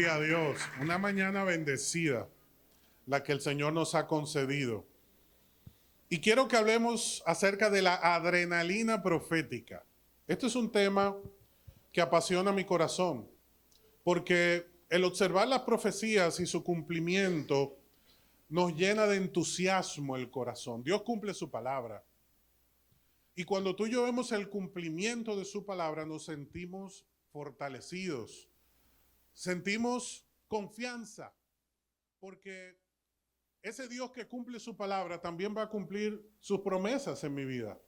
Gloria a Dios. Una mañana bendecida, la que el Señor nos ha concedido. Y quiero que hablemos acerca de la adrenalina profética. Este es un tema que apasiona mi corazón, porque el observar las profecías y su cumplimiento nos llena de entusiasmo el corazón. Dios cumple su palabra. Y cuando tú y yo vemos el cumplimiento de su palabra, nos sentimos fortalecidos. Sentimos confianza, porque ese Dios que cumple su palabra también va a cumplir sus promesas en mi vida.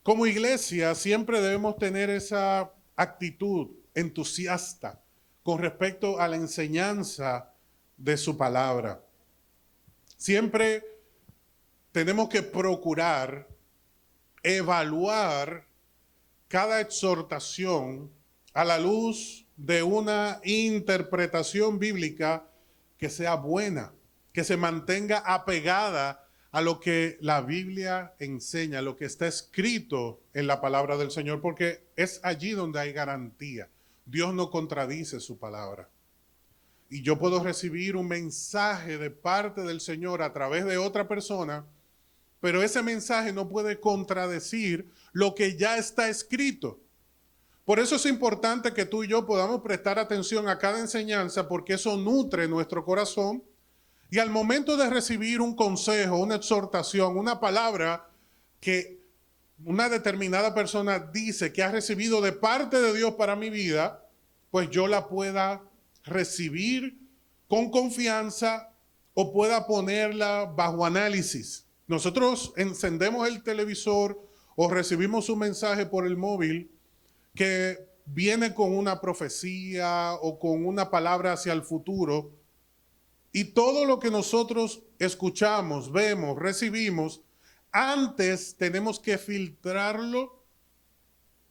Como iglesia siempre debemos tener esa actitud entusiasta con respecto a la enseñanza de su palabra. Siempre tenemos que procurar evaluar cada exhortación a la luz de una interpretación bíblica que sea buena, que se mantenga apegada a lo que la Biblia enseña, lo que está escrito en la palabra del Señor, porque es allí donde hay garantía. Dios no contradice su palabra. Y yo puedo recibir un mensaje de parte del Señor a través de otra persona, pero ese mensaje no puede contradecir lo que ya está escrito. Por eso es importante que tú y yo podamos prestar atención a cada enseñanza, porque eso nutre nuestro corazón. Y al momento de recibir un consejo, una exhortación, una palabra que una determinada persona dice que ha recibido de parte de Dios para mi vida, pues yo la pueda recibir con confianza o pueda ponerla bajo análisis. Nosotros encendemos el televisor o recibimos un mensaje por el móvil que viene con una profecía o con una palabra hacia el futuro, y todo lo que nosotros escuchamos, vemos, recibimos, antes tenemos que filtrarlo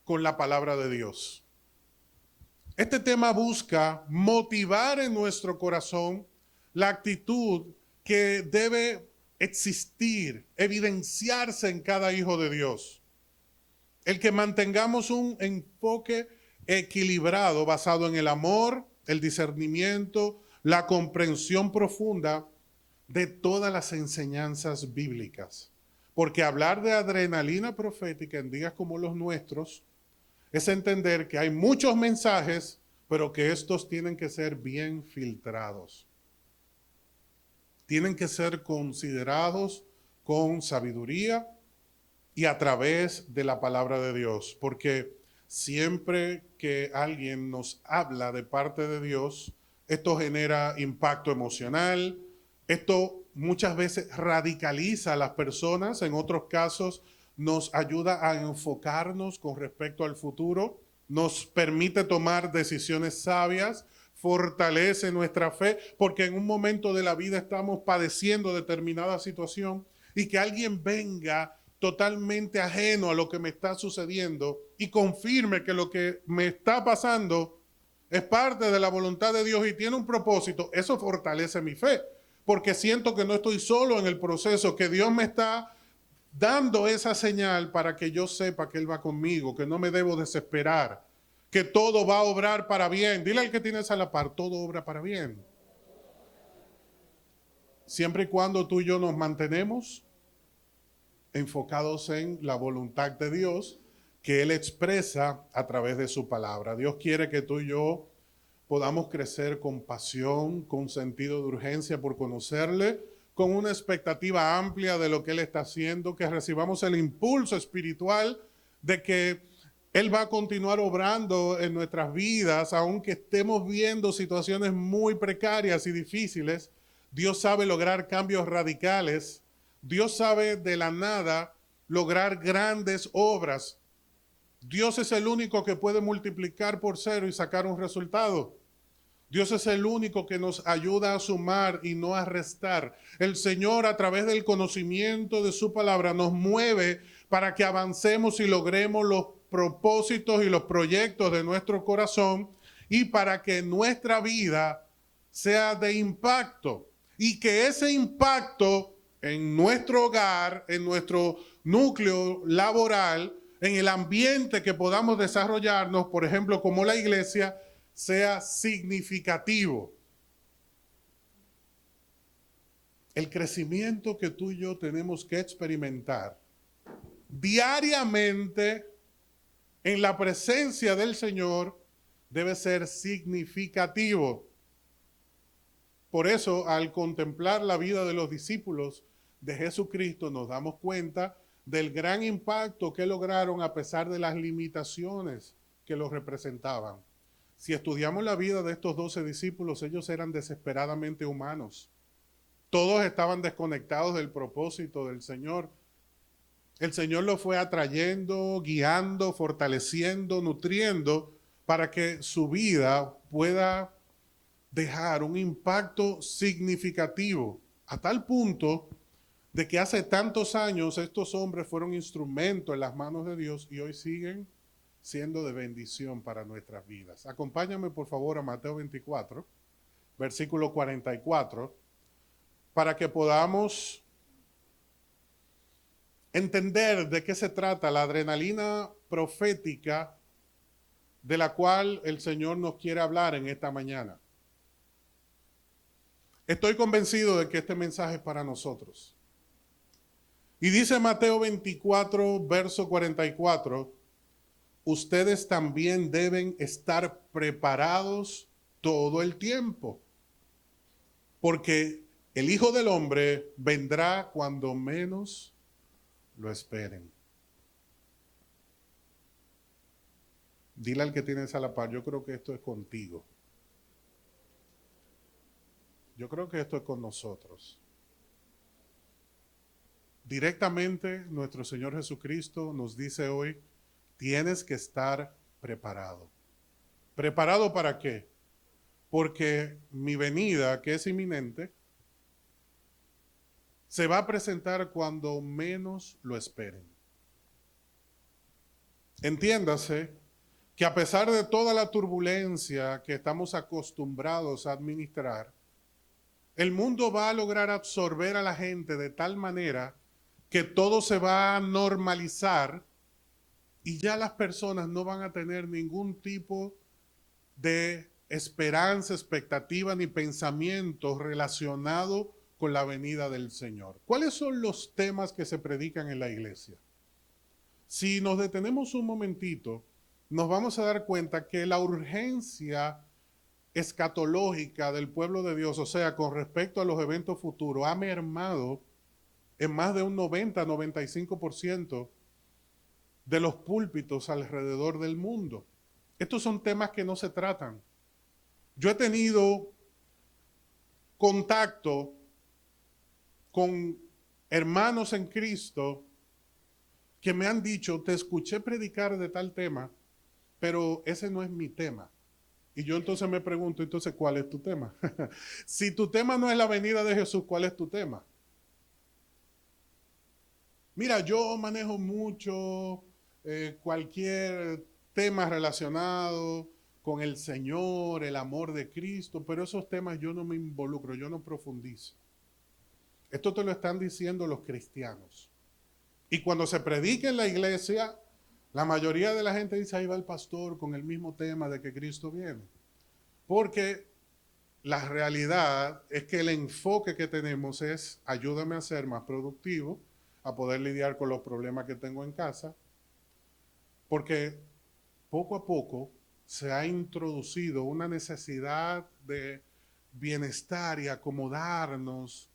con la palabra de Dios. Este tema busca motivar en nuestro corazón la actitud que debe existir, evidenciarse en cada hijo de Dios. El que mantengamos un enfoque equilibrado basado en el amor, el discernimiento, la comprensión profunda de todas las enseñanzas bíblicas. Porque hablar de adrenalina profética en días como los nuestros es entender que hay muchos mensajes, pero que estos tienen que ser bien filtrados. Tienen que ser considerados con sabiduría y a través de la palabra de Dios, porque siempre que alguien nos habla de parte de Dios, esto genera impacto emocional, esto muchas veces radicaliza a las personas, en otros casos nos ayuda a enfocarnos con respecto al futuro, nos permite tomar decisiones sabias, fortalece nuestra fe, porque en un momento de la vida estamos padeciendo determinada situación y que alguien venga totalmente ajeno a lo que me está sucediendo y confirme que lo que me está pasando es parte de la voluntad de Dios y tiene un propósito, eso fortalece mi fe, porque siento que no estoy solo en el proceso, que Dios me está dando esa señal para que yo sepa que Él va conmigo, que no me debo desesperar, que todo va a obrar para bien. Dile al que tienes a la par, todo obra para bien. Siempre y cuando tú y yo nos mantenemos enfocados en la voluntad de Dios que Él expresa a través de su palabra. Dios quiere que tú y yo podamos crecer con pasión, con sentido de urgencia por conocerle, con una expectativa amplia de lo que Él está haciendo, que recibamos el impulso espiritual de que Él va a continuar obrando en nuestras vidas, aunque estemos viendo situaciones muy precarias y difíciles. Dios sabe lograr cambios radicales. Dios sabe de la nada lograr grandes obras. Dios es el único que puede multiplicar por cero y sacar un resultado. Dios es el único que nos ayuda a sumar y no a restar. El Señor, a través del conocimiento de su palabra, nos mueve para que avancemos y logremos los propósitos y los proyectos de nuestro corazón y para que nuestra vida sea de impacto y que ese impacto en nuestro hogar, en nuestro núcleo laboral, en el ambiente que podamos desarrollarnos, por ejemplo, como la iglesia, sea significativo. El crecimiento que tú y yo tenemos que experimentar diariamente en la presencia del Señor debe ser significativo. Por eso, al contemplar la vida de los discípulos de Jesucristo, nos damos cuenta del gran impacto que lograron a pesar de las limitaciones que los representaban. Si estudiamos la vida de estos 12 discípulos, ellos eran desesperadamente humanos. Todos estaban desconectados del propósito del Señor. El Señor los fue atrayendo, guiando, fortaleciendo, nutriendo para que su vida pueda dejar un impacto significativo, a tal punto de que hace tantos años estos hombres fueron instrumentos en las manos de Dios y hoy siguen siendo de bendición para nuestras vidas. Acompáñame por favor a Mateo 24, versículo 44, para que podamos entender de qué se trata la adrenalina profética de la cual el Señor nos quiere hablar en esta mañana. Estoy convencido de que este mensaje es para nosotros. Y dice Mateo 24, verso 44, ustedes también deben estar preparados todo el tiempo, porque el Hijo del Hombre vendrá cuando menos lo esperen. Dile al que tienes a la par, yo creo que esto es contigo. Yo creo que esto es con nosotros. Directamente nuestro Señor Jesucristo nos dice hoy, tienes que estar preparado. ¿Preparado para qué? Porque mi venida, que es inminente, se va a presentar cuando menos lo esperen. Entiéndase que a pesar de toda la turbulencia que estamos acostumbrados a administrar, el mundo va a lograr absorber a la gente de tal manera que todo se va a normalizar y ya las personas no van a tener ningún tipo de esperanza, expectativa ni pensamiento relacionado con la venida del Señor. ¿Cuáles son los temas que se predican en la iglesia? Si nos detenemos un momentito, nos vamos a dar cuenta que la urgencia escatológica del pueblo de Dios, o sea, con respecto a los eventos futuros, ha mermado en más de un 90-95% de los púlpitos alrededor del mundo. Estos son temas que no se tratan. Yo he tenido contacto con hermanos en Cristo que me han dicho, te escuché predicar de tal tema, pero ese no es mi tema. Y yo entonces me pregunto, entonces, ¿cuál es tu tema? Si tu tema no es la venida de Jesús, ¿cuál es tu tema? Mira, yo manejo mucho cualquier tema relacionado con el Señor, el amor de Cristo, pero esos temas yo no me involucro, yo no profundizo. Esto te lo están diciendo los cristianos. Y cuando se predica en la iglesia, la mayoría de la gente dice, ahí va el pastor con el mismo tema de que Cristo viene. Porque la realidad es que el enfoque que tenemos es, ayúdame a ser más productivo, a poder lidiar con los problemas que tengo en casa, porque poco a poco se ha introducido una necesidad de bienestar y acomodarnos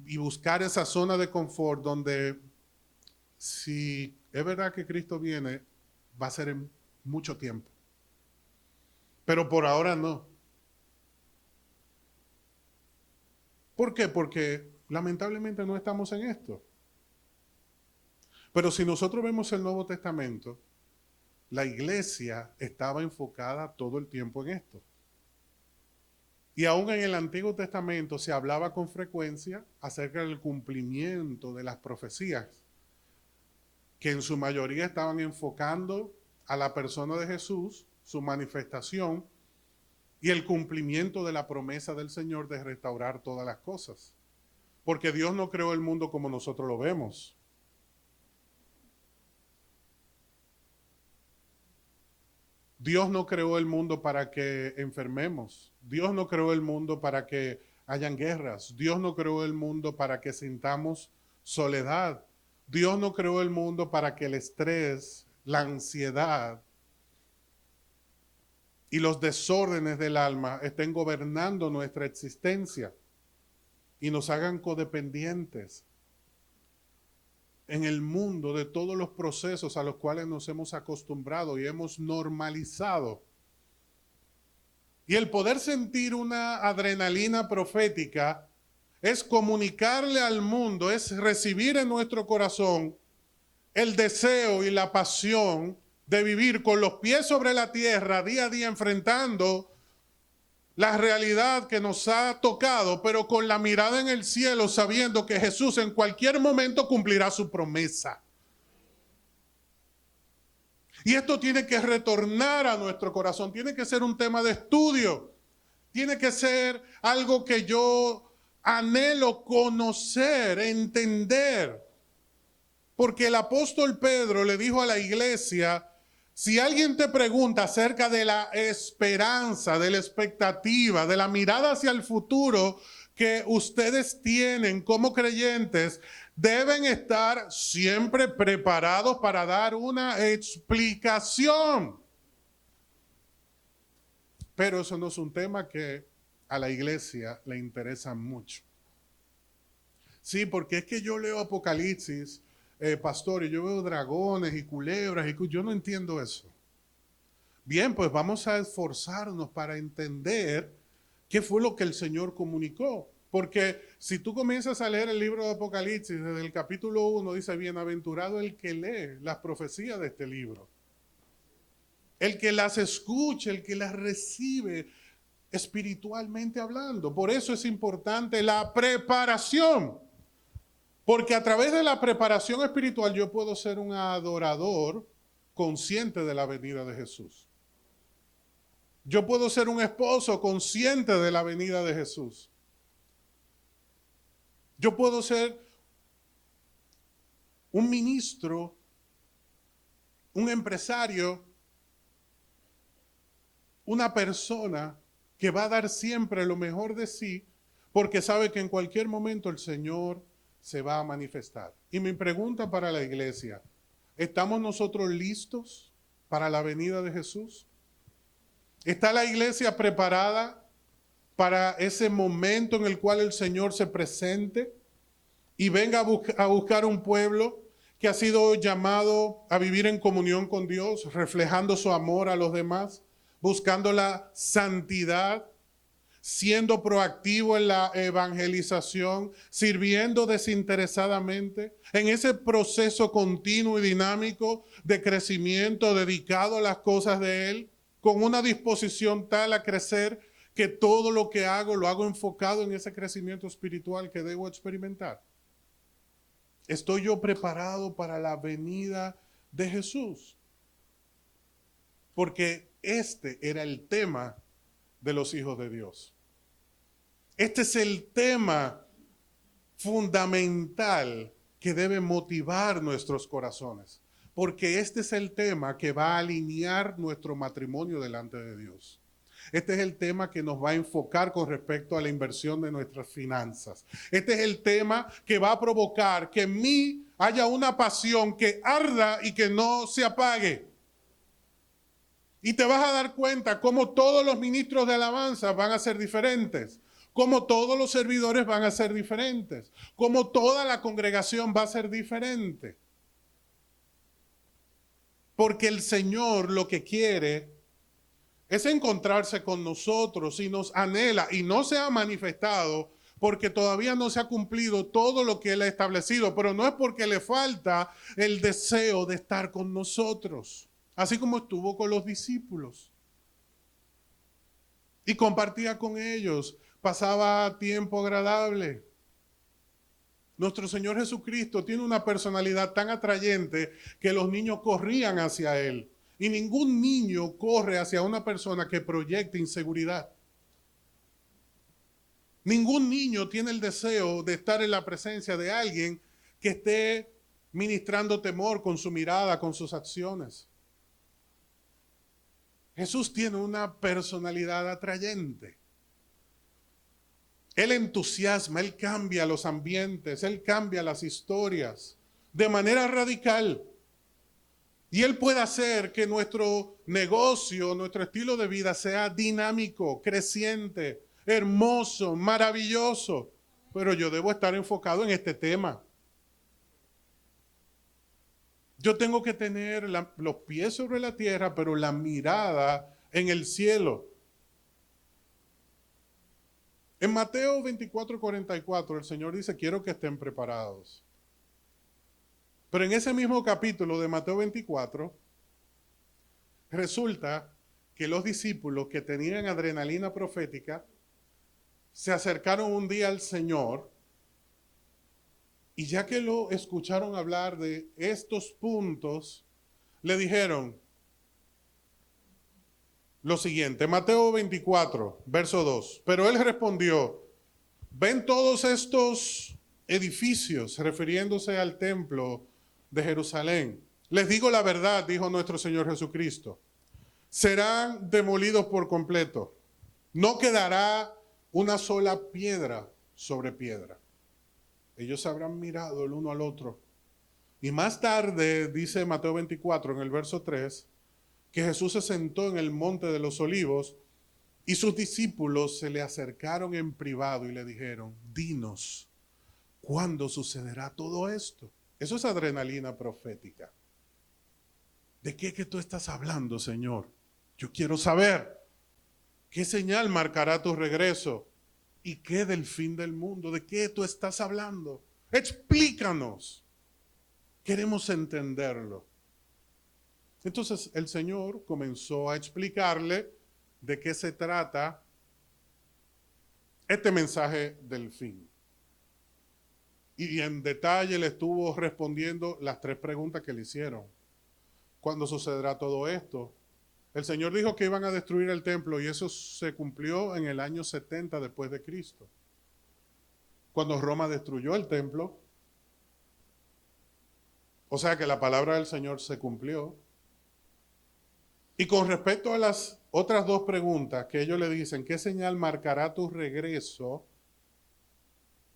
y buscar esa zona de confort donde si es verdad que Cristo viene, va a ser en mucho tiempo. Pero por ahora no. ¿Por qué? Porque lamentablemente no estamos en esto. Pero si nosotros vemos el Nuevo Testamento, la iglesia estaba enfocada todo el tiempo en esto. Y aún en el Antiguo Testamento se hablaba con frecuencia acerca del cumplimiento de las profecías, que en su mayoría estaban enfocando a la persona de Jesús, su manifestación y el cumplimiento de la promesa del Señor de restaurar todas las cosas. Porque Dios no creó el mundo como nosotros lo vemos. Dios no creó el mundo para que enfermemos. Dios no creó el mundo para que hayan guerras. Dios no creó el mundo para que sintamos soledad. Dios no creó el mundo para que el estrés, la ansiedad y los desórdenes del alma estén gobernando nuestra existencia y nos hagan codependientes en el mundo de todos los procesos a los cuales nos hemos acostumbrado y hemos normalizado. Y el poder sentir una adrenalina profética es comunicarle al mundo, es recibir en nuestro corazón el deseo y la pasión de vivir con los pies sobre la tierra día a día enfrentando la realidad que nos ha tocado, pero con la mirada en el cielo, sabiendo que Jesús en cualquier momento cumplirá su promesa. Y esto tiene que retornar a nuestro corazón, tiene que ser un tema de estudio, tiene que ser algo que yo anhelo conocer, entender. Porque el apóstol Pedro le dijo a la iglesia, si alguien te pregunta acerca de la esperanza, de la expectativa, de la mirada hacia el futuro que ustedes tienen como creyentes, deben estar siempre preparados para dar una explicación. Pero eso no es un tema que a la iglesia le interesa mucho. Sí, porque es que yo leo Apocalipsis, pastor, y yo veo dragones y culebras, y yo no entiendo eso. Bien, pues vamos a esforzarnos para entender qué fue lo que el Señor comunicó. Porque si tú comienzas a leer el libro de Apocalipsis, desde el capítulo 1, dice, bienaventurado el que lee las profecías de este libro. El que las escuche, el que las recibe espiritualmente hablando. Por eso es importante la preparación. Porque a través de la preparación espiritual yo puedo ser un adorador consciente de la venida de Jesús. Yo puedo ser un esposo consciente de la venida de Jesús. Yo puedo ser un ministro, un empresario, una persona que va a dar siempre lo mejor de sí porque sabe que en cualquier momento el Señor se va a manifestar. Y mi pregunta para la iglesia, ¿estamos nosotros listos para la venida de Jesús? ¿Está la iglesia preparada para ese momento en el cual el Señor se presente y venga a buscar un pueblo que ha sido llamado a vivir en comunión con Dios, reflejando su amor a los demás, buscando la santidad, siendo proactivo en la evangelización, sirviendo desinteresadamente, en ese proceso continuo y dinámico de crecimiento dedicado a las cosas de Él, con una disposición tal a crecer que todo lo que hago lo hago enfocado en ese crecimiento espiritual que debo experimentar. ¿Estoy yo preparado para la venida de Jesús? Porque este era el tema de los hijos de Dios. Este es el tema fundamental que debe motivar nuestros corazones, porque este es el tema que va a alinear nuestro matrimonio delante de Dios. Este es el tema que nos va a enfocar con respecto a la inversión de nuestras finanzas. Este es el tema que va a provocar que en mí haya una pasión que arda y que no se apague. Y te vas a dar cuenta cómo todos los ministros de alabanza van a ser diferentes, cómo todos los servidores van a ser diferentes, cómo toda la congregación va a ser diferente. Porque el Señor lo que quiere es encontrarse con nosotros y nos anhela y no se ha manifestado porque todavía no se ha cumplido todo lo que Él ha establecido, pero no es porque le falta el deseo de estar con nosotros, así como estuvo con los discípulos. Y compartía con ellos, pasaba tiempo agradable. Nuestro Señor Jesucristo tiene una personalidad tan atrayente que los niños corrían hacia Él. Y ningún niño corre hacia una persona que proyecte inseguridad. Ningún niño tiene el deseo de estar en la presencia de alguien que esté ministrando temor con su mirada, con sus acciones. Jesús tiene una personalidad atrayente. Él entusiasma, Él cambia los ambientes, Él cambia las historias de manera radical. Y Él puede hacer que nuestro negocio, nuestro estilo de vida sea dinámico, creciente, hermoso, maravilloso. Pero yo debo estar enfocado en este tema. Yo tengo que tener los pies sobre la tierra, pero la mirada en el cielo. En Mateo 24:44 el Señor dice, quiero que estén preparados. Pero en ese mismo capítulo de Mateo 24, resulta que los discípulos que tenían adrenalina profética se acercaron un día al Señor y ya que lo escucharon hablar de estos puntos, le dijeron lo siguiente, Mateo 24, verso 2. Pero él respondió, ¿ven todos estos edificios, refiriéndose al templo de Jerusalén? Les digo la verdad, dijo nuestro Señor Jesucristo, serán demolidos por completo. No quedará una sola piedra sobre piedra. Ellos se habrán mirado el uno al otro. Y más tarde, dice Mateo 24, en el verso 3, que Jesús se sentó en el monte de los olivos y sus discípulos se le acercaron en privado y le dijeron, dinos, ¿cuándo sucederá todo esto? Eso es adrenalina profética. ¿De qué que tú estás hablando, Señor? Yo quiero saber. ¿Qué señal marcará tu regreso? ¿Y qué del fin del mundo? ¿De qué tú estás hablando? Explícanos. Queremos entenderlo. Entonces el Señor comenzó a explicarle de qué se trata este mensaje del fin. Y en detalle le estuvo respondiendo las 3 preguntas que le hicieron. ¿Cuándo sucederá todo esto? El Señor dijo que iban a destruir el templo y eso se cumplió en el año 70 después de Cristo. Cuando Roma destruyó el templo. O sea que la palabra del Señor se cumplió. Y con respecto a las otras 2 preguntas que ellos le dicen, ¿qué señal marcará tu regreso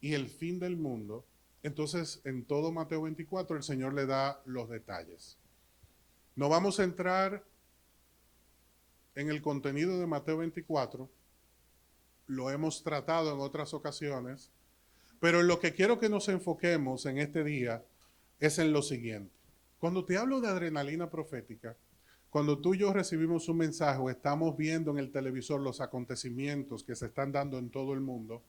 y el fin del mundo? Entonces, en todo Mateo 24, el Señor le da los detalles. No vamos a entrar en el contenido de Mateo 24, lo hemos tratado en otras ocasiones, pero en lo que quiero que nos enfoquemos en este día es en lo siguiente. Cuando te hablo de adrenalina profética, cuando tú y yo recibimos un mensaje o estamos viendo en el televisor los acontecimientos que se están dando en todo el mundo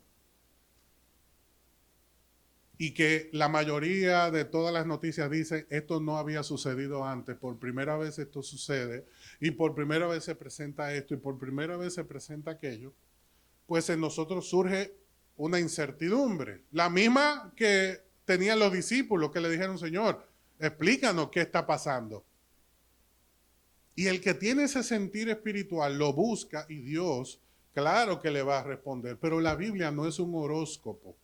y que la mayoría de todas las noticias dicen esto no había sucedido antes, por primera vez esto sucede y por primera vez se presenta esto y por primera vez se presenta aquello, pues en nosotros surge una incertidumbre, la misma que tenían los discípulos que le dijeron, Señor, explícanos qué está pasando. Y el que tiene ese sentir espiritual lo busca y Dios, claro que le va a responder. Pero la Biblia no es un horóscopo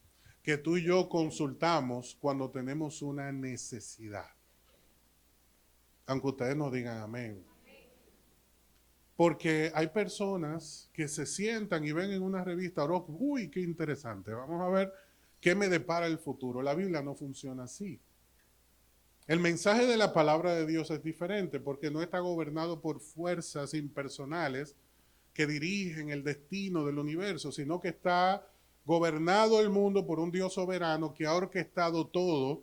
que tú y yo consultamos cuando tenemos una necesidad. Aunque ustedes nos digan amén. Porque hay personas que se sientan y ven en una revista horóscopo, uy, qué interesante, vamos a ver qué me depara el futuro. La Biblia no funciona así. El mensaje de la palabra de Dios es diferente porque no está gobernado por fuerzas impersonales que dirigen el destino del universo, sino que está gobernado el mundo por un Dios soberano que ha orquestado todo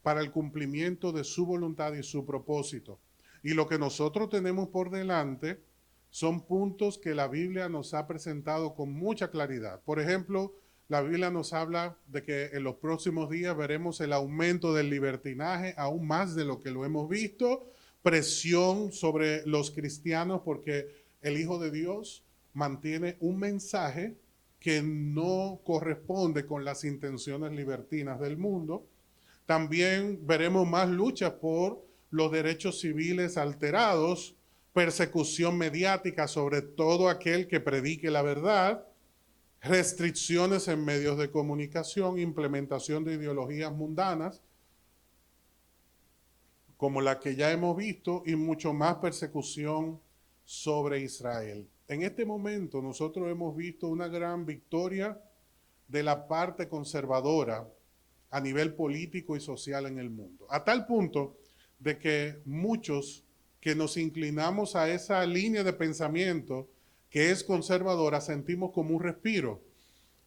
para el cumplimiento de su voluntad y su propósito. Y lo que nosotros tenemos por delante son puntos que la Biblia nos ha presentado con mucha claridad. Por ejemplo, la Biblia nos habla de que en los próximos días veremos el aumento del libertinaje, aún más de lo que lo hemos visto, presión sobre los cristianos porque el Hijo de Dios mantiene un mensaje que no corresponde con las intenciones libertinas del mundo. También veremos más luchas por los derechos civiles alterados, persecución mediática sobre todo aquel que predique la verdad, restricciones en medios de comunicación, implementación de ideologías mundanas, como la que ya hemos visto, y mucho más persecución sobre Israel. En este momento nosotros hemos visto una gran victoria de la parte conservadora a nivel político y social en el mundo, a tal punto de que muchos que nos inclinamos a esa línea de pensamiento que es conservadora sentimos como un respiro.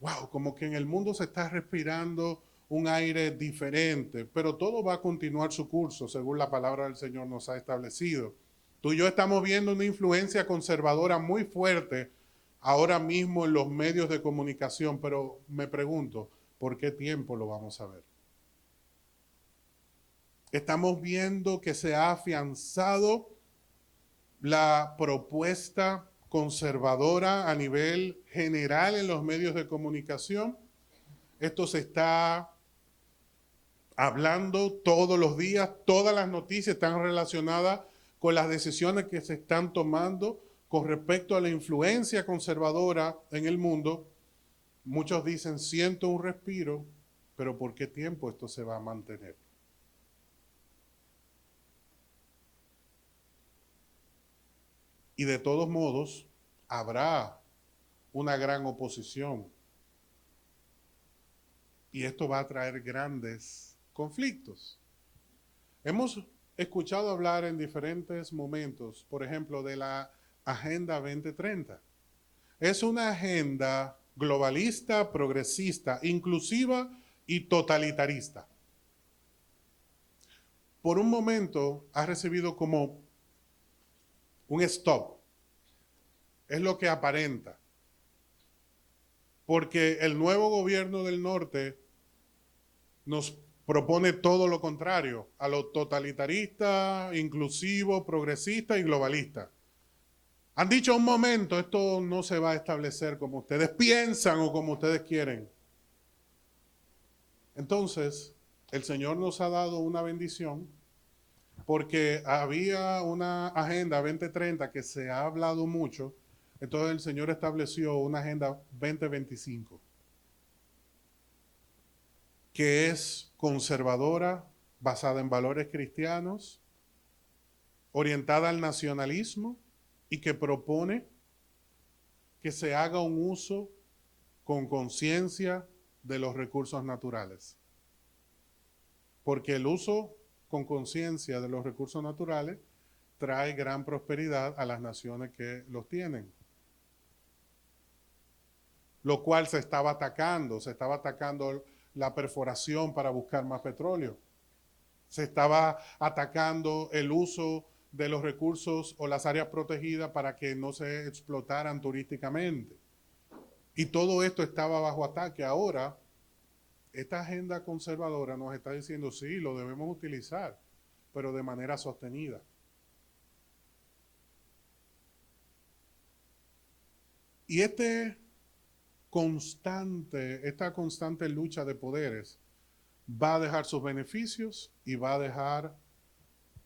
Wow, como que en el mundo se está respirando un aire diferente, pero todo va a continuar su curso según la palabra del Señor nos ha establecido. Tú y yo estamos viendo una influencia conservadora muy fuerte ahora mismo en los medios de comunicación, pero me pregunto, ¿por qué tiempo lo vamos a ver? Estamos viendo que se ha afianzado la propuesta conservadora a nivel general en los medios de comunicación. Esto se está hablando todos los días, todas las noticias están relacionadas con las decisiones que se están tomando con respecto a la influencia conservadora en el mundo. Muchos dicen, siento un respiro, pero ¿por qué tiempo esto se va a mantener? Y de todos modos, habrá una gran oposición. Y esto va a traer grandes conflictos. Hemos escuchado hablar en diferentes momentos, por ejemplo, de la Agenda 2030. Es una agenda globalista, progresista, inclusiva y totalitarista. Por un momento ha recibido como un stop. Es lo que aparenta. Porque el nuevo gobierno del norte nos propone todo lo contrario, a lo totalitarista, inclusivo, progresista y globalista. Han dicho un momento, esto no se va a establecer como ustedes piensan o como ustedes quieren. Entonces, el Señor nos ha dado una bendición porque había una agenda 2030 que se ha hablado mucho, entonces el Señor estableció una agenda 2025 que es conservadora, basada en valores cristianos, orientada al nacionalismo y que propone que se haga un uso con conciencia de los recursos naturales. Porque el uso con conciencia de los recursos naturales trae gran prosperidad a las naciones que los tienen. Lo cual se estaba atacando la perforación para buscar más petróleo. Se estaba atacando el uso de los recursos o las áreas protegidas para que no se explotaran turísticamente. Y todo esto estaba bajo ataque. Ahora, esta agenda conservadora nos está diciendo, sí, lo debemos utilizar, pero de manera sostenida. Y esta constante lucha de poderes va a dejar sus beneficios y va a dejar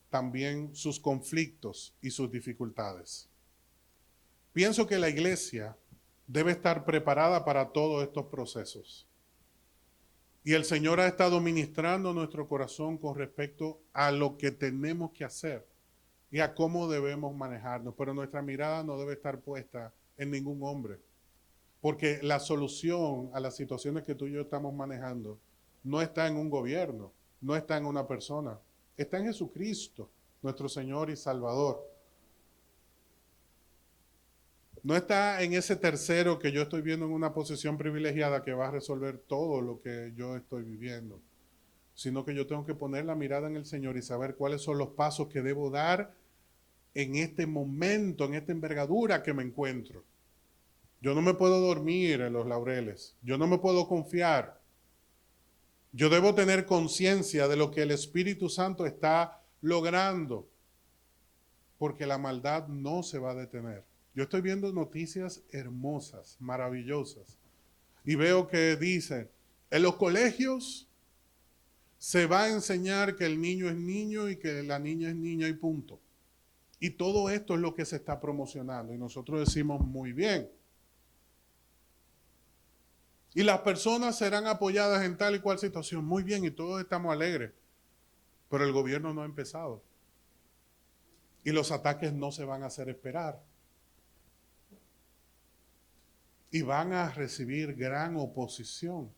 también sus conflictos y sus dificultades. Pienso que la iglesia debe estar preparada para todos estos procesos. Y el Señor ha estado ministrando nuestro corazón con respecto a lo que tenemos que hacer y a cómo debemos manejarnos. Pero nuestra mirada no debe estar puesta en ningún hombre. Porque la solución a las situaciones que tú y yo estamos manejando no está en un gobierno, no está en una persona, está en Jesucristo, nuestro Señor y Salvador. No está en ese tercero que yo estoy viendo en una posición privilegiada que va a resolver todo lo que yo estoy viviendo, sino que yo tengo que poner la mirada en el Señor y saber cuáles son los pasos que debo dar en este momento, en esta envergadura que me encuentro. Yo no me puedo dormir en los laureles, yo no me puedo confiar. Yo debo tener conciencia de lo que el Espíritu Santo está logrando, porque la maldad no se va a detener. Yo estoy viendo noticias hermosas, maravillosas, y veo que dice, en los colegios se va a enseñar que el niño es niño y que la niña es niña y punto. Y todo esto es lo que se está promocionando, y nosotros decimos muy bien. Y las personas serán apoyadas en tal y cual situación. Muy bien, y todos estamos alegres. Pero el gobierno no ha empezado. Y los ataques no se van a hacer esperar. Y van a recibir gran oposición.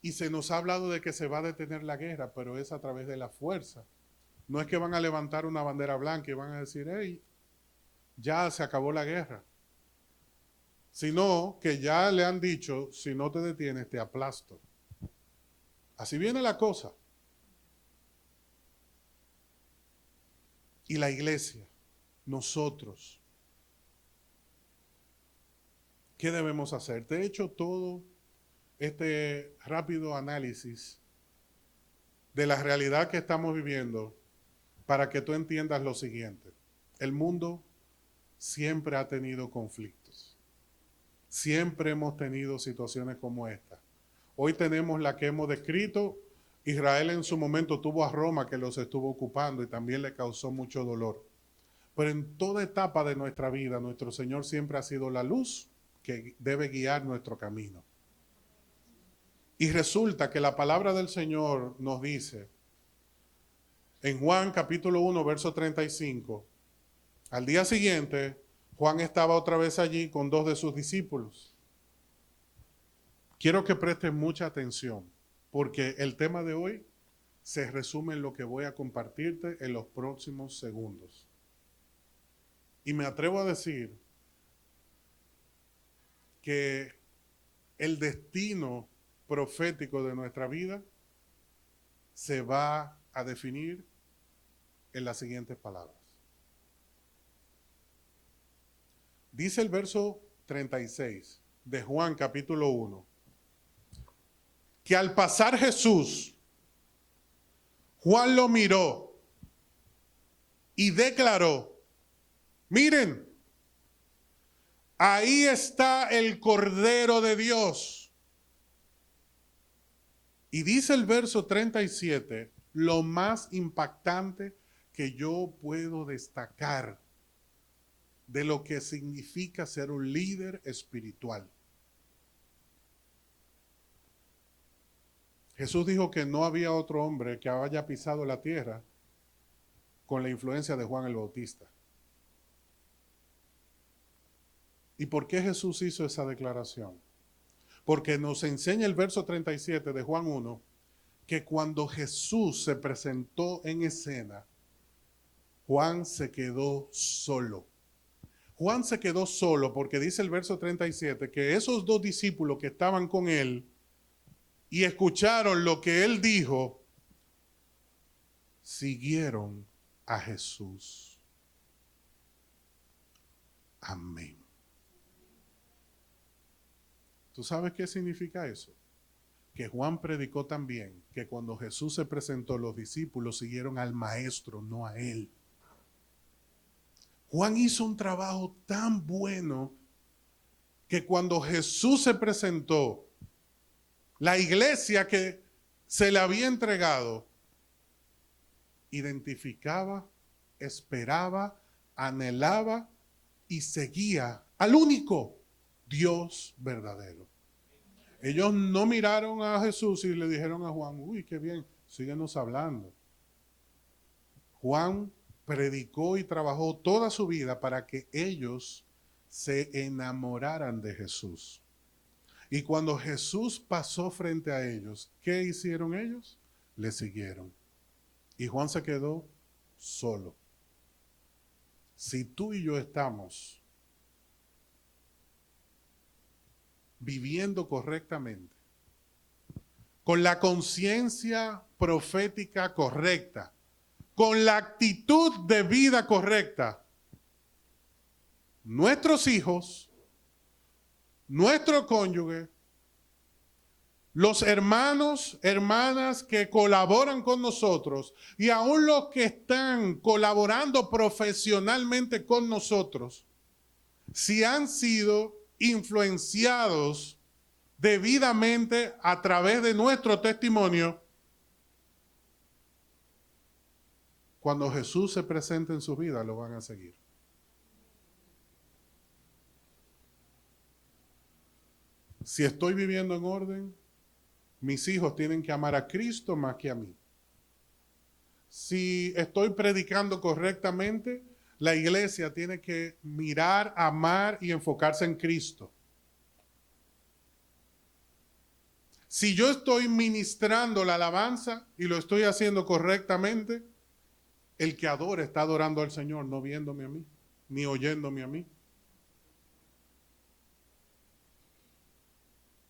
Y se nos ha hablado de que se va a detener la guerra, pero es a través de la fuerza. No es que van a levantar una bandera blanca y van a decir, hey, ya se acabó la guerra. Sino que ya le han dicho, si no te detienes, te aplasto. Así viene la cosa. Y la iglesia, nosotros, ¿qué debemos hacer? Te he hecho todo este rápido análisis de la realidad que estamos viviendo para que tú entiendas lo siguiente. El mundo siempre ha tenido conflictos. Siempre hemos tenido situaciones como esta. Hoy tenemos la que hemos descrito. Israel en su momento tuvo a Roma que los estuvo ocupando y también le causó mucho dolor. Pero en toda etapa de nuestra vida, nuestro Señor siempre ha sido la luz que debe guiar nuestro camino. Y resulta que la palabra del Señor nos dice, en Juan capítulo 1, verso 35, al día siguiente, Juan estaba otra vez allí con 2 de sus discípulos. Quiero que presten mucha atención, porque el tema de hoy se resume en lo que voy a compartirte en los próximos segundos. Y me atrevo a decir que el destino profético de nuestra vida se va a definir en las siguientes palabras. Dice el verso 36 de Juan capítulo 1, que al pasar Jesús, Juan lo miró y declaró, miren, ahí está el Cordero de Dios. Y dice el verso 37, lo más impactante que yo puedo destacar de lo que significa ser un líder espiritual. Jesús dijo que no había otro hombre que haya pisado la tierra con la influencia de Juan el Bautista. ¿Y por qué Jesús hizo esa declaración? Porque nos enseña el verso 37 de Juan 1, que cuando Jesús se presentó en escena, Juan se quedó solo. Juan se quedó solo porque dice el verso 37 que esos 2 discípulos que estaban con él y escucharon lo que él dijo, siguieron a Jesús. Amén. ¿Tú sabes qué significa eso? Que Juan predicó también que cuando Jesús se presentó, los discípulos siguieron al maestro, no a él. Juan hizo un trabajo tan bueno que cuando Jesús se presentó, la iglesia que se le había entregado, identificaba, esperaba, anhelaba y seguía al único Dios verdadero. Ellos no miraron a Jesús y le dijeron a Juan, uy, qué bien, síguenos hablando. Juan predicó y trabajó toda su vida para que ellos se enamoraran de Jesús. Y cuando Jesús pasó frente a ellos, ¿qué hicieron ellos? Le siguieron. Y Juan se quedó solo. Si tú y yo estamos viviendo correctamente, con la conciencia profética correcta, con la actitud de vida correcta, nuestros hijos, nuestro cónyuge, los hermanos, hermanas que colaboran con nosotros y aún los que están colaborando profesionalmente con nosotros, si han sido influenciados debidamente a través de nuestro testimonio, cuando Jesús se presente en su vida, lo van a seguir. Si estoy viviendo en orden, Mis hijos tienen que amar a Cristo más que a mí. Si estoy predicando correctamente, la iglesia tiene que mirar, amar y enfocarse en Cristo. Si yo estoy ministrando la alabanza y lo estoy haciendo correctamente, el que adora está adorando al Señor, no viéndome a mí, ni oyéndome a mí.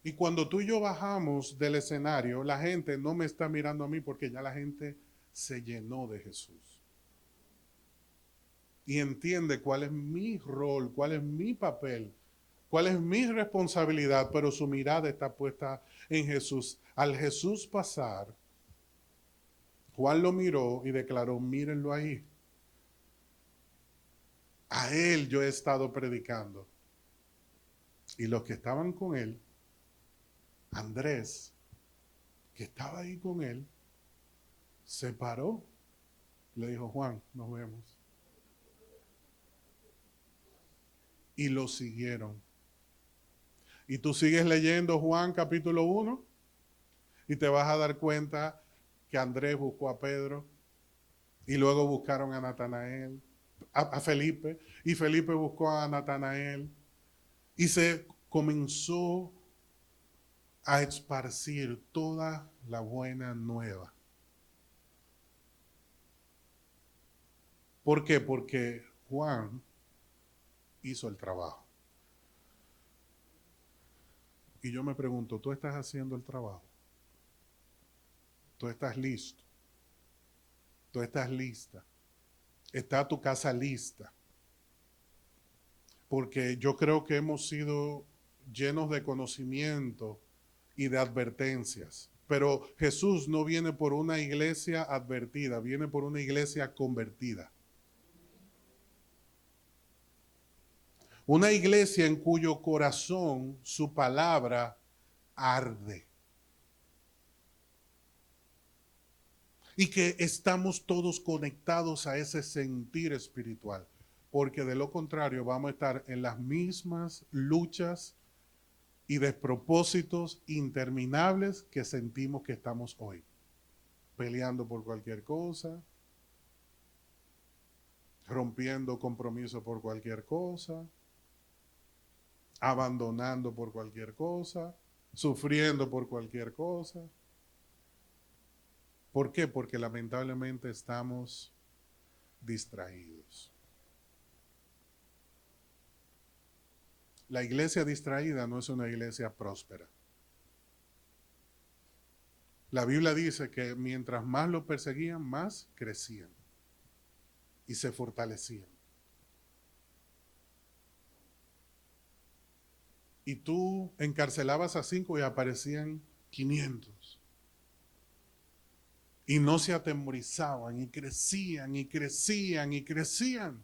Y cuando tú y yo bajamos del escenario, la gente no me está mirando a mí porque ya la gente se llenó de Jesús. Y entiende cuál es mi rol, cuál es mi papel, cuál es mi responsabilidad, pero su mirada está puesta en Jesús. Al Jesús pasar, Juan lo miró y declaró, mírenlo ahí. A él yo he estado predicando. Y los que estaban con él, Andrés, que estaba ahí con él, se paró. Le dijo, Juan, nos vemos. Y lo siguieron. Y tú sigues leyendo Juan capítulo 1 y te vas a dar cuenta que Andrés buscó a Pedro y luego buscaron a Natanael, a Felipe, y Felipe buscó a Natanael y se comenzó a esparcir toda la buena nueva. ¿Por qué? Porque Juan hizo el trabajo. Y yo me pregunto, ¿tú estás haciendo el trabajo? ¿Tú estás listo? ¿Tú estás lista? ¿Está tu casa lista? Porque yo creo que hemos sido llenos de conocimiento y de advertencias. Pero Jesús no viene por una iglesia advertida, viene por una iglesia convertida. Una iglesia en cuyo corazón su palabra arde. Y que estamos todos conectados a ese sentir espiritual. Porque de lo contrario vamos a estar en las mismas luchas y despropósitos interminables que sentimos que estamos hoy. Peleando por cualquier cosa, rompiendo compromiso por cualquier cosa, abandonando por cualquier cosa, sufriendo por cualquier cosa. ¿Por qué? Porque lamentablemente estamos distraídos. La iglesia distraída no es una iglesia próspera. La Biblia dice que mientras más lo perseguían, más crecían y se fortalecían. Y tú encarcelabas a 5 y aparecían 500. Y no se atemorizaban y crecían y crecían y crecían.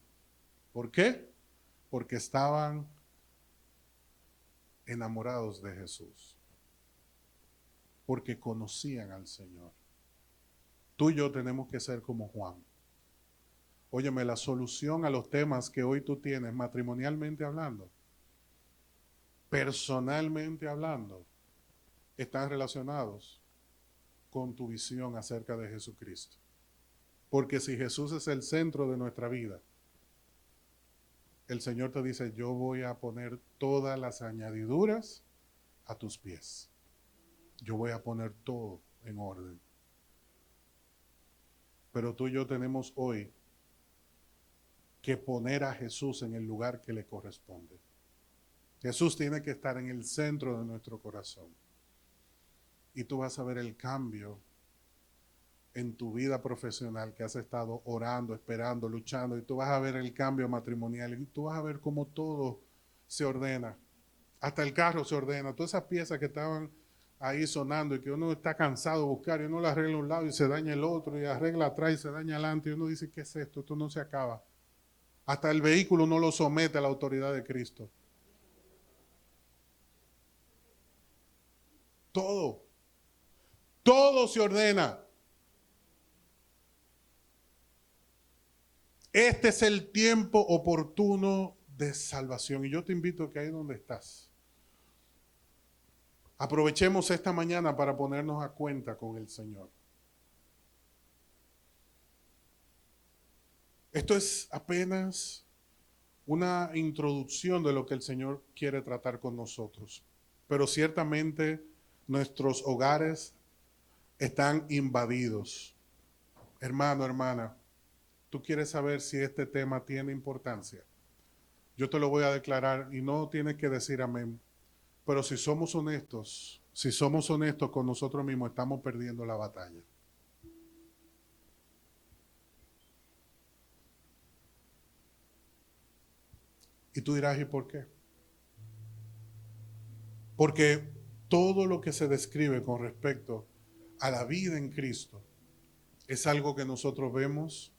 ¿Por qué? Porque estaban enamorados de Jesús. Porque conocían al Señor. Tú y yo tenemos que ser como Juan. Óyeme, la solución a los temas que hoy tú tienes, matrimonialmente hablando, personalmente hablando, están relacionados con tu visión acerca de Jesucristo. Porque si Jesús es el centro de nuestra vida, el Señor te dice, yo voy a poner todas las añadiduras a tus pies. Yo voy a poner todo en orden. Pero tú y yo tenemos hoy que poner a Jesús en el lugar que le corresponde. Jesús tiene que estar en el centro de nuestro corazón. Y tú vas a ver el cambio en tu vida profesional que has estado orando, esperando, luchando. Y tú vas a ver el cambio matrimonial. Y tú vas a ver cómo todo se ordena. Hasta el carro se ordena. Todas esas piezas que estaban ahí sonando y que uno está cansado de buscar y uno la arregla a un lado y se daña el otro y arregla atrás y se daña adelante y uno dice, ¿qué es esto? Esto no se acaba. Hasta el vehículo no lo somete a la autoridad de Cristo. Todo. Todo se ordena. Este es el tiempo oportuno de salvación. Y yo te invito a que ahí donde estás, Aprovechemos esta mañana para ponernos a cuenta con el Señor. Esto es apenas una introducción de lo que el Señor quiere tratar con nosotros. Pero ciertamente nuestros hogares están invadidos. Hermano, hermana, tú quieres saber si este tema tiene importancia. Yo te lo voy a declarar y no tienes que decir amén. Pero si somos honestos con nosotros mismos, estamos perdiendo la batalla. Y tú dirás, ¿y por qué? Porque todo lo que se describe con respecto a la vida en Cristo es algo que nosotros vemos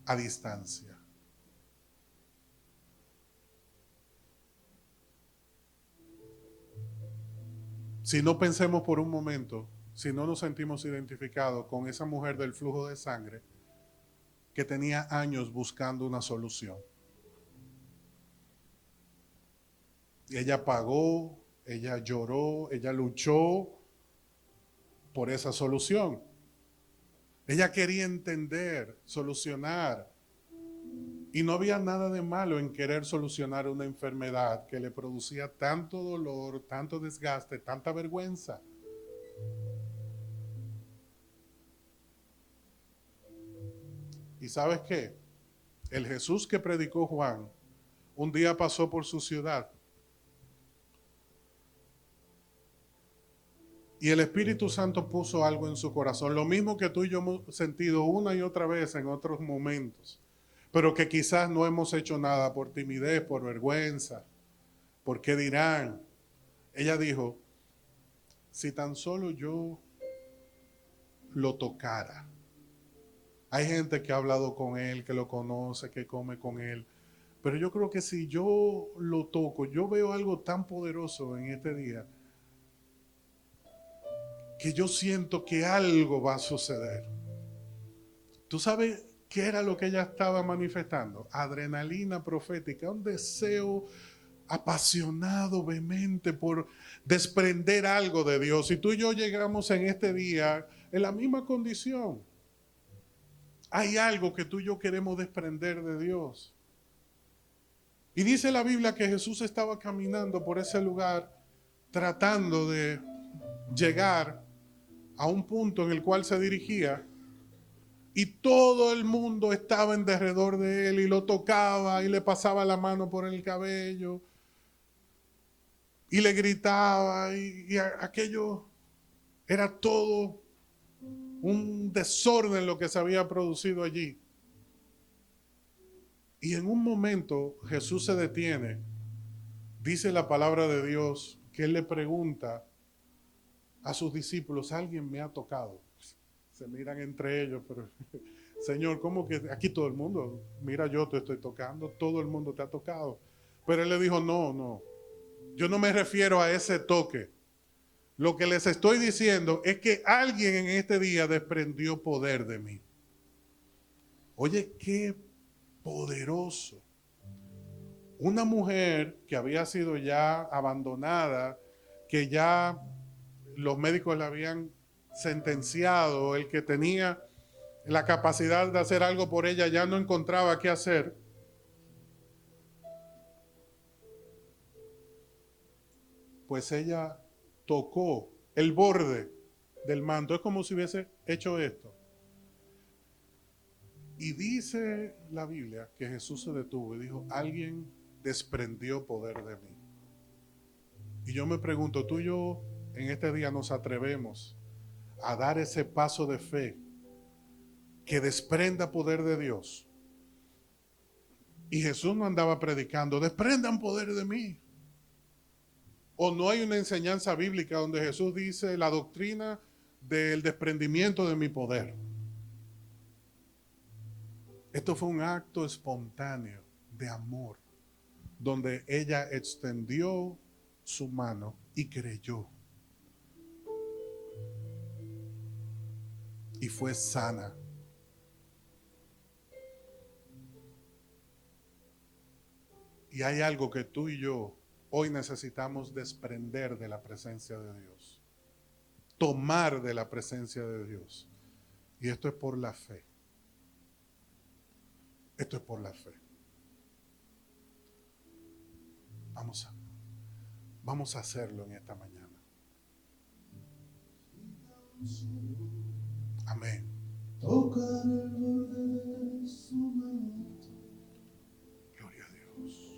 a distancia. Si no pensemos por un momento, si no nos sentimos identificados con esa mujer del flujo de sangre que tenía años buscando una solución. Y ella pagó, ella lloró, ella luchó por esa solución. Ella quería entender, solucionar. Y no había nada de malo en querer solucionar una enfermedad que le producía tanto dolor, tanto desgaste, tanta vergüenza. ¿Y sabes qué? El Jesús que predicó Juan un día pasó por su ciudad y el Espíritu Santo puso algo en su corazón, lo mismo que tú y yo hemos sentido una y otra vez en otros momentos, pero que quizás no hemos hecho nada por timidez, por vergüenza, por qué dirán. Ella dijo, si tan solo yo lo tocara. Hay gente que ha hablado con él, que lo conoce, que come con él, pero yo creo que si yo lo toco, yo veo algo tan poderoso en este día, que yo siento que algo va a suceder. ¿Tú sabes qué era lo que ella estaba manifestando? Adrenalina profética, un deseo apasionado, vehemente por desprender algo de Dios. Y tú y yo llegamos en este día en la misma condición. Hay algo que tú y yo queremos desprender de Dios. Y dice la Biblia que Jesús estaba caminando por ese lugar tratando de llegar a un punto en el cual se dirigía y todo el mundo estaba en derredor de él y lo tocaba y le pasaba la mano por el cabello y le gritaba y aquello era todo un desorden lo que se había producido allí. Y en un momento Jesús se detiene, dice la palabra de Dios que él le pregunta a sus discípulos, alguien me ha tocado. Se miran entre ellos, pero Señor, ¿cómo que aquí todo el mundo? Mira, yo te estoy tocando, todo el mundo te ha tocado. Pero él le dijo, no, yo no me refiero a ese toque. Lo que les estoy diciendo es que alguien en este día desprendió poder de mí. Oye, qué poderoso. Una mujer que había sido ya abandonada, que ya los médicos la habían sentenciado, el que tenía la capacidad de hacer algo por ella ya no encontraba qué hacer. Pues ella tocó el borde del manto. Es como si hubiese hecho esto. Y dice la Biblia que Jesús se detuvo y dijo, alguien desprendió poder de mí. Y yo me pregunto, tú y yo en este día nos atrevemos a dar ese paso de fe que desprenda poder de Dios. Y Jesús no andaba predicando, desprendan poder de mí. O no hay una enseñanza bíblica donde Jesús dice la doctrina del desprendimiento de mi poder. Esto fue un acto espontáneo de amor, donde ella extendió su mano y creyó. Y fue sana. Y hay algo que tú y yo Hoy necesitamos desprender de la presencia de Dios, tomar de la presencia de Dios. Y esto es por la fe. Esto es por la fe. Vamos a hacerlo en esta mañana. Amén. Tocar el borde de su manto. Gloria a Dios.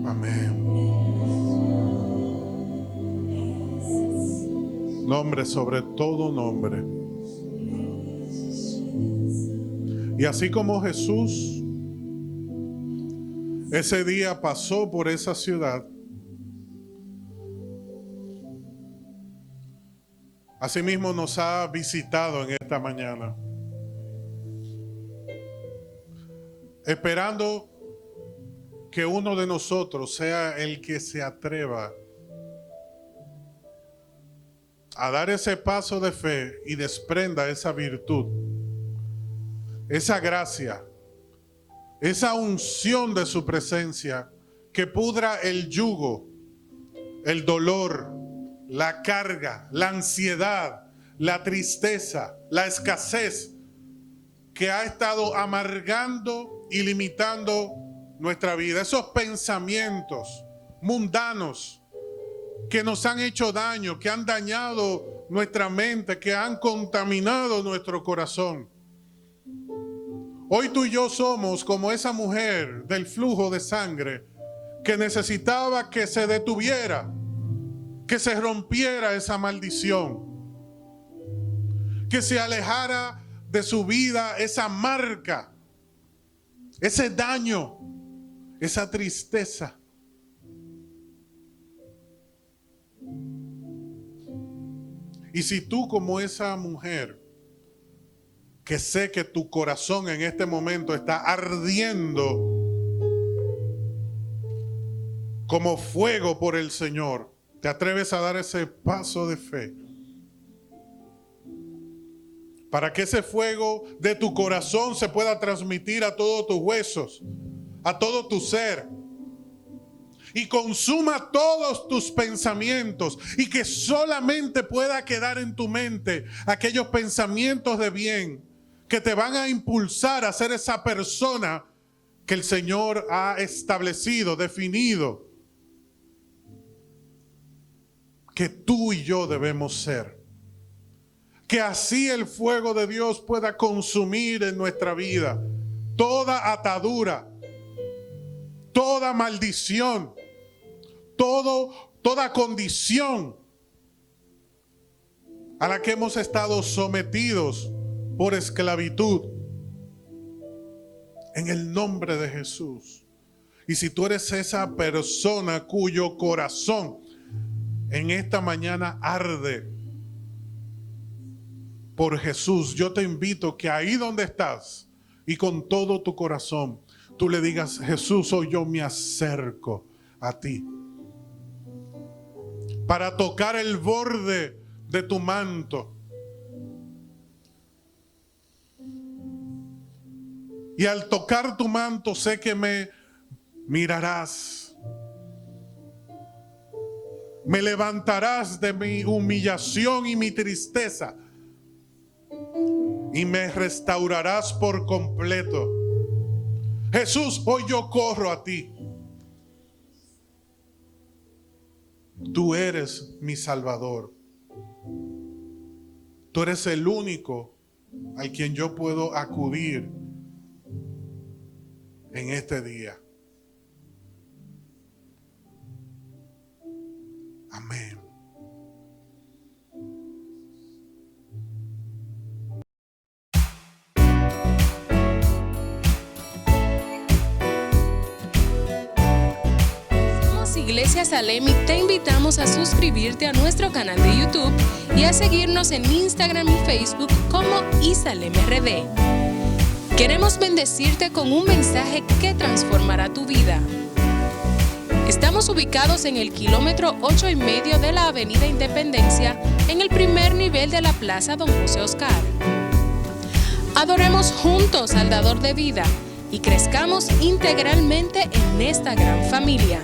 Amén. Nombre sobre todo nombre. Y así como Jesús ese día pasó por esa ciudad, asimismo nos ha visitado en esta mañana, esperando que uno de nosotros sea el que se atreva a dar ese paso de fe y desprenda esa virtud, esa gracia, esa unción de su presencia que pudra el yugo, el dolor, la carga, la ansiedad, la tristeza, la escasez que ha estado amargando y limitando nuestra vida. Esos pensamientos mundanos que nos han hecho daño, que han dañado nuestra mente, que han contaminado nuestro corazón. Hoy tú y yo somos como esa mujer del flujo de sangre que necesitaba que se detuviera, que se rompiera esa maldición, que se alejara de su vida esa marca, ese daño, esa tristeza. Y si tú, como esa mujer, que sé que tu corazón en este momento está ardiendo como fuego por el Señor, te atreves a dar ese paso de fe para que ese fuego de tu corazón se pueda transmitir a todos tus huesos, a todo tu ser, y consuma todos tus pensamientos, y que solamente pueda quedar en tu mente aquellos pensamientos de bien que te van a impulsar a ser esa persona que el Señor ha establecido, definido, que tú y yo debemos ser. Que así el fuego de Dios pueda consumir en nuestra vida toda atadura, toda maldición, toda condición a la que hemos estado sometidos por esclavitud, en el nombre de Jesús. Y si tú eres esa persona cuyo corazón en esta mañana arde por Jesús, yo te invito que ahí donde estás y con todo tu corazón, tú le digas: Jesús, hoy yo me acerco a ti para tocar el borde de tu manto. Y al tocar tu manto sé que me mirarás, me levantarás de mi humillación y mi tristeza y me restaurarás por completo. Jesús, hoy yo corro a ti. Tú eres mi Salvador. Tú eres el único al quien yo puedo acudir en este día. Amén. Somos Iglesia Salem y te invitamos a suscribirte a nuestro canal de YouTube y a seguirnos en Instagram y Facebook como ISalemRD. Queremos bendecirte con un mensaje que transformará tu vida. Estamos ubicados en el kilómetro 8,5 de la Avenida Independencia, en el primer nivel de la Plaza Don José Oscar. Adoremos juntos al Dador de vida y crezcamos integralmente en esta gran familia.